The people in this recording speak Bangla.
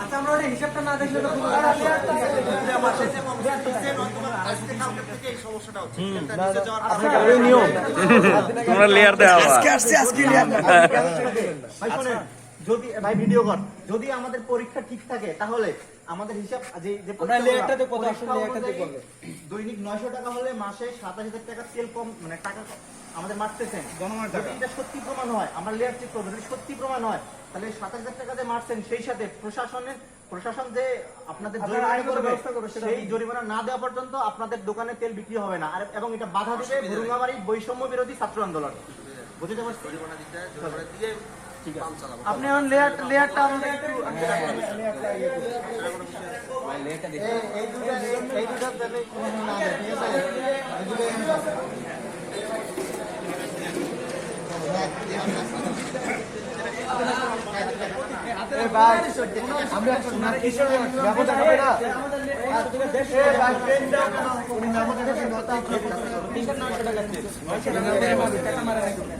আচ্ছা আমরা ওটা হিসাবটা না দেখলে তো তোমরা লেয়ার দেওয়া যদি ভাই ভিডিও কর, যদি আমাদের পরীক্ষা ঠিক থাকে তাহলে আমাদের হিসাব দৈনিক 900 টাকা হলে মাসে 27,000 টাকা তেল কম, মানে টাকা আমাদের মারতেছেন। যদি এটা সত্যি প্রমাণ হয়, আমরা লেয়ার চেক করবো, যদি সত্যি প্রমাণ হয় তাহলে 27,000 টাকা যে মারছেন সেই সাথে প্রশাসন যে আপনাদের জরিমানা করবে, সেই জরিমানা না দেওয়া পর্যন্ত আপনাদের দোকানে তেল বিক্রি হবে না। আর এবং এটা বাধা দিবে ভুরুঙ্গামারী বৈষম্য বিরোধী ছাত্র আন্দোলন। বুঝতে পারছি? আপনি এখন লেয়ারটা আমাদের একটু আমরা